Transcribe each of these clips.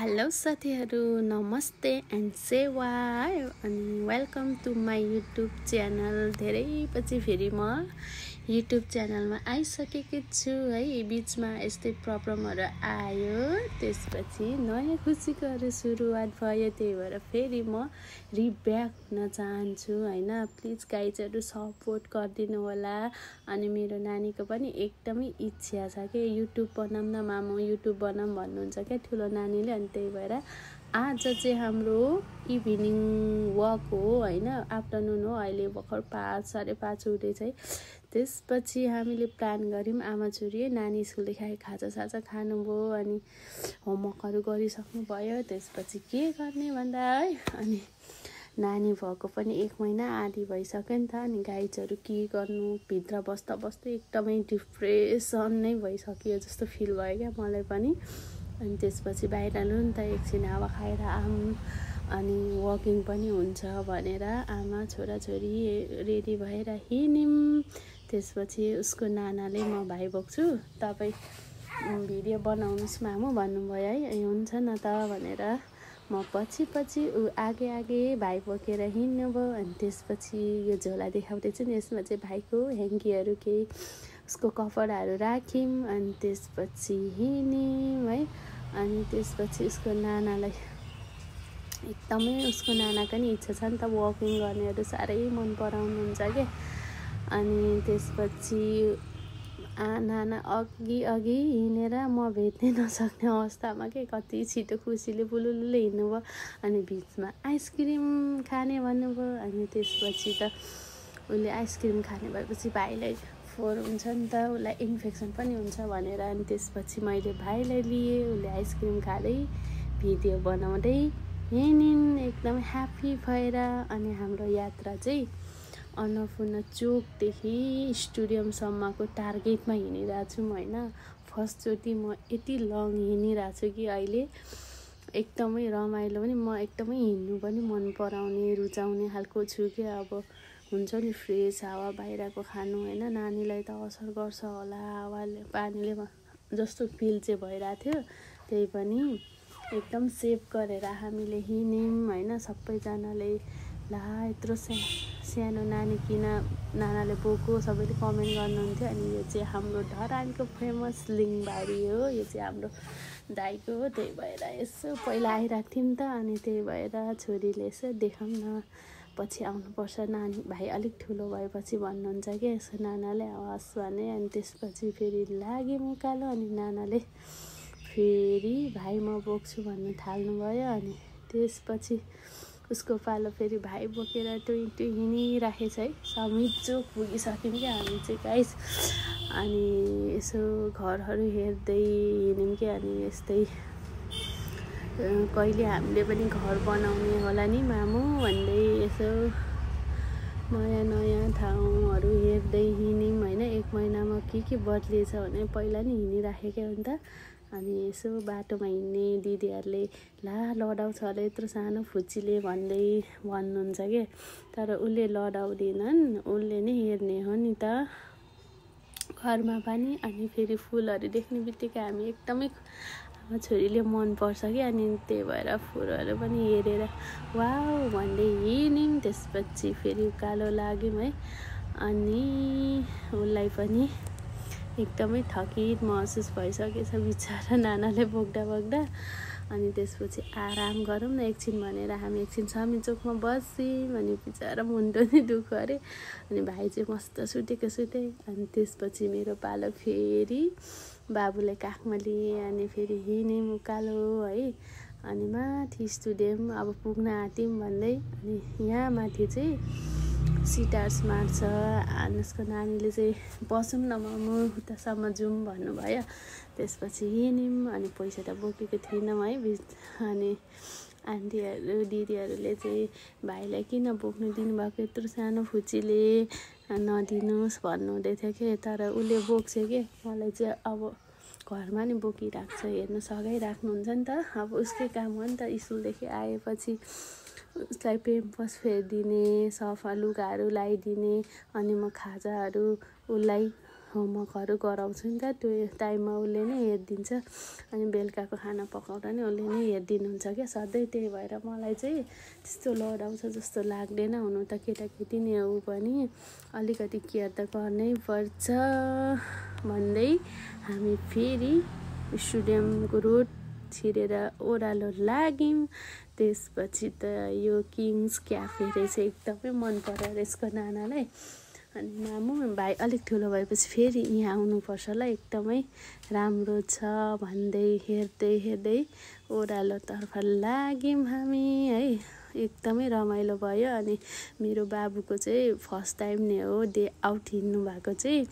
Hello साथीहरू नमस्ते and सेवा अनि welcome to my YouTube channel. धेरै पछि फेरि म युट्युब च्यानलमा आइसकेकी छु है। बिचमा यस्तै प्रब्लमहरू आयो, त्यसपछि नयाँ खुसीको सुरुवात भयो। त्यही भएर फेरि म रिब्याक हुन चाहन्छु हैन। प्लिज गाइजहरू सपोर्ट गरिदिनु होला। अनि मेरो नानीको पनि एकदमै इच्छा छ कि युट्युब बनाऊँ न मामु, युट्युब बनाऊँ भन्नुहुन्छ क्या ठुलो नानीले। अनि त्यही भएर आज चाहिँ हाम्रो इभिनिङ वक हो हैन, आफ्टरनुन हो। अहिले भर्खर 5 साढे 5 हुँदैछ है। त्यसपछि हामीले प्लान गऱ्यौँ आमा छोरी, नानी स्कुलदेखि खाजा खानुभयो अनि होमवर्कहरू गरिसक्नु भयो। त्यसपछि के गर्ने भन्दा है, अनि नानी भएको पनि 1 महिना आधी भइसक्यो नि त। अनि गाइजहरू के गर्नु, भित्र बस्दा बस्दै एकदमै डिप्रेसन नै भइसक्यो जस्तो फिल भयो क्या मलाई पनि। अनि त्यसपछि बाहिर लु नि त एकछिन हावा खाएर आऊँ, अनि वकिङ पनि हुन्छ भनेर आमा छोराछोरी रेडी भएर हिँड्यौँ। त्यसपछि उसको नानाले म भाइ बोक्छु, तपाईँ भिडियो बनाउनुहोस् मामु भन्नुभयो है। हुन्छ न त भनेर म पछि ऊ आगे भाइ बोकेर हिँड्नुभयो। अनि त्यसपछि यो झोला देखाउँदैछु नि, यसमा चाहिँ भाइको ह्याङ्कीहरू केही उसको कपडाहरू राख्यौँ। अनि त्यसपछि हिँड्यौँ है। अनि त्यसपछि उसको नानालाई एकदमै, उसको नानाको नि इच्छा छ नि त वकिङ गर्नेहरू साह्रै मन पराउनुहुन्छ क्या। अनि त्यसपछि नाना अघि हिँडेर म भेट्नै नसक्ने अवस्थामा के कति छिटो खुसीले बुलुलुले हिँड्नुभयो। अनि बिचमा आइसक्रिम खाने भन्नुभयो। अनि त्यसपछि त उसले आइसक्रिम खाने भएपछि भाइलाई फोहोर हुन्छ नि त, उसलाई इन्फेक्सन पनि हुन्छ भनेर। अनि त्यसपछि मैले भाइलाई लिएँ, उसले आइसक्रिम खाँदै भिडियो बनाउँदै हिँड्यौँ एकदम ह्याप्पी भएर। अनि हाम्रो यात्रा चाहिँ अन्नपूर्ण चोकदेखि स्टेडियमसम्मको टार्गेटमा हिँडिरहेको छौँ होइन। फर्स्टचोटि म यति लङ हिँडिरहेको छु कि अहिले एकदमै रमाइलो पनि, म एकदमै हिँड्नु पनि मन पराउने रुचाउने खालको छु कि। अब हुन्छ नि फ्रेस हावा बाहिरको खानु होइन, नानीलाई त असर गर्छ होला हावाले पानीले जस्तो फिल चाहिँ भइरहेको थियो। त्यही पनि एकदम सेभ गरेर हामीले हिँड्यौँ होइन। सबैजनाले ला यत्रो सानो नानी किन नानाले बोको सबैले कमेन्ट गर्नुहुन्थ्यो। अनि यो चाहिँ हाम्रो धरानको फेमस लिङबारी हो, यो चाहिँ हाम्रो दाइको हो। त्यही भएर यसो पहिला आइरहेको थियौँ त, अनि त्यही भएर छोरीले यसो देखाउँ न, पछि आउनुपर्छ नानी, भाइ अलिक ठुलो भएपछि भन्नुहुन्छ क्या यसो नानाले। हवस् भने। अनि त्यसपछि फेरि लाग्यौँ उकालो। अनि नानाले फेरि भाइ म बोक्छु भन्नु थाल्नुभयो। अनि त्यसपछि उसको पालो फेरि भाइ बोकेर टुइ हिँडिराखेछ है। समित चोक पुगिसक्यौँ क्या हामी चाहिँ गाइस। अनि यसो घरहरू हेर्दै हिँड्यौँ क्या। अनि यस्तै कहिले हामीले पनि घर बनाउने होला नि मामु भन्दै यसो नयाँ ठाउँहरू हेर्दै हिँड्यौँ होइन। 1 महिनामा के बदलिएछ भने पहिला नि हिँडिराखेकै हो नि त। अनि यसो बाटोमा हिँड्ने दिदीहरूले ला लडाउँछ होला यत्रो सानो फुच्चीले भन्नुहुन्छ के। तर उसले लडाउँदैनन्, उसले नै हेर्ने हो नि त घरमा पनि। अनि फेरि फुलहरू देख्ने बित्तिकै हामी एकदमै आमा छोरीले मन पर्छ कि। अनि त्यही भएर फुलहरू पनि हेरेर वाउ भन्दै हिँड्यौँ। त्यसपछि फेरि उकालो लाग्यौँ है। अनि उसलाई पनि एकदमै थकित महसुस भइसकेछ बिचरा नानाले बोक्दा। अनि त्यसपछि आराम गरौँ न एकछिन भनेर हामी एकछिन समित चोकमा बस्यौँ। अनि बिचरा मुन्टो नै दुख्यो अरे। अनि भाइ चाहिँ मस्त सुते। अनि त्यसपछि मेरो पालो फेरि बाबुलाई काखमा लिएँ। अनि फेरि हिँड्यौँ उकालो है। अनि माथि स्टेडियम अब पुग्न आँट्यौँ भन्दै। अनि यहाँ माथि चाहिँ सिटार्स मार्छ। अनुसको नानीले चाहिँ बसौँ न मामु उतासम्म जाउँ भन्नुभयो। त्यसपछि हिँड्यौँ। अनि पैसा त बोकेको थिएनौँ है। अनि आन्टीहरू दिदीहरूले चाहिँ भाइलाई किन बोक्नु दिनुभएको यत्रो सानो फुच्चीले, नदिनुहोस् भन्नुहुँदै थियो कि। तर उसले बोक्छ कि। मलाई चाहिँ अब घरमा नि बोकिरहेको छ, हेर्नु सघाइराख्नुहुन्छ नि त। अब उसकै काम हो नि त, स्कुलदेखि आएपछि उसलाई पेम्पर्स फेरिदिने, सफा लुगाहरू लगाइदिने। अनि म खाजाहरू उसलाई होमवर्कहरू गराउँछु नि त, त्यो टाइममा उसले नै हेरिदिन्छ। अनि बेलुकाको खाना पकाउँदा नि उसले नै हेरिदिनुहुन्छ क्या सधैँ। त्यही भएर मलाई चाहिँ त्यस्तो लडाउँछ जस्तो लाग्दैन। हुनु त केटाकेटी नै हो पनि अलिकति केयर त गर्नै पर्छ भन्दै हामी फेरि स्टेडियमको रोड छिरेर ओह्रालो लाग्यौँ। त्यसपछि त यो किङ्स क्याफे रहेछ, एकदमै मन पर्यो यसको नानालाई। अनि मामु भाइ अलिक ठुलो भएपछि फेरि यहाँ आउनुपर्छ ल, एकदमै राम्रो छ भन्दै हेर्दै ओह्रालोतर्फ लाग्यौँ हामी है। एकदमै रमाइलो भयो। अनि मेरो बाबुको चाहिँ फर्स्ट टाइम नै हो डे आउट हिँड्नु भएको चाहिँ।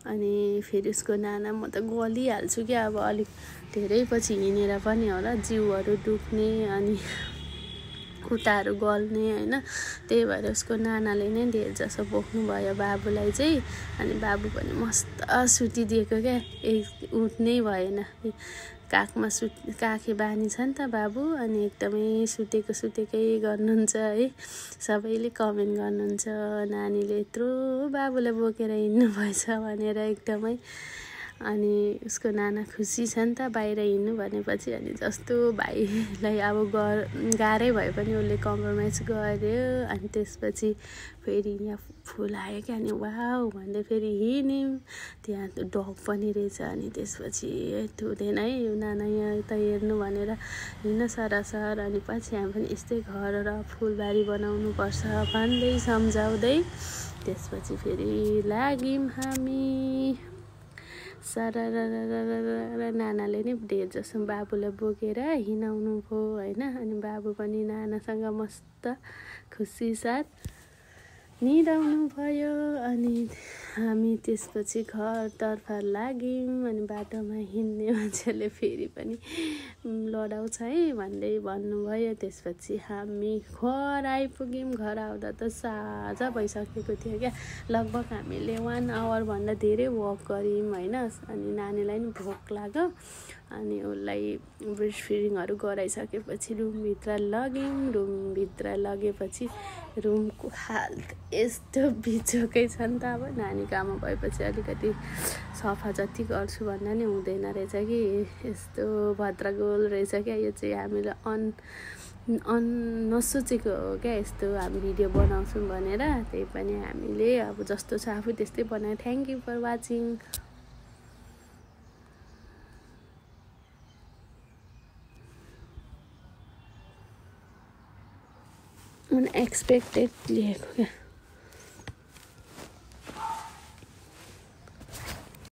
अनि फेरि उसको नाना म त गलिहाल्छु क्या, अब अलिक धेरै पछि हिँडेर पनि होला जिउहरू दुख्ने अनि खुट्टाहरू गल्ने होइन। त्यही भएर उसको नानाले नै धेर जसो बोक्नुभयो बाबुलाई चाहिँ। अनि बाबु पनि मस्त सुतिदिएको क्या, उठ्नै भएन। काखमा काखे बानी छ नि त बाबु, अनि एकदमै सुतेकै गर्नुहुन्छ है। सबैले कमेन्ट गर्नुहुन्छ नानीले यत्रो बाबुलाई बोकेर हिँड्नु भएछ भनेर एकदमै। अनि उसको नाना खुसी छ नि त बाहिर हिँड्नु भनेपछि। अनि जस्तो भाइलाई अब गाह्रै भए पनि उसले कम्प्रोमाइज गर्यो। अनि त्यसपछि फेरि यहाँ फुल आयो क्या, अनि वाउ भन्दै फेरि हिँड्यौँ। त्यहाँ डग पनि रहेछ। अनि त्यसपछि हुँदैन है यो नाना यहाँ त हेर्नु भनेर हिँड्न सरासर। अनि पछि हामी पनि यस्तै घर र फुलबारी बनाउनुपर्छ भन्दै सम्झाउँदै त्यसपछि फेरि लाग्यौँ हामी। नानाले नै धेर जसो बाबुलाई बोकेर हिँडाउनु भयो होइन। अनि बाबु पनि नानासँग मस्त खुसी साथ निदाउनु भयो। अनि हामी त्यसपछि घरतर्फ लाग्यौँ। अनि बाटोमा हिँड्ने मान्छेले फेरि पनि लडाउँछ है भन्दै भन्नुभयो। त्यसपछि हामी घर आइपुग्यौँ। घर आउँदा त साँझ भइसकेको थियो क्या। लगभग हामीले 1 आवरभन्दा धेरै वक गऱ्यौँ होइन। अनि नानीलाई नि भोक लाग्यो। अनि उसलाई ब्रेस्ट फिडिङहरू गराइसकेपछि रुमभित्र लग्यौँ। रुमभित्र लगेपछि रुमको हाल यस्तो बिजोकै छ नि त। अब नानीको आमा भएपछि अलिकति सफा जति गर्छु भन्दा नि हुँदैन रहेछ कि, यस्तो भद्रगोल रहेछ क्या। यो चाहिँ हामीले नसोचेको हो क्या यस्तो हामी भिडियो बनाउँछौँ भनेर। त्यही पनि हामीले अब जस्तो छ आफू त्यस्तै बनायो। Thank you for watching. Unexpected लिएको क्या।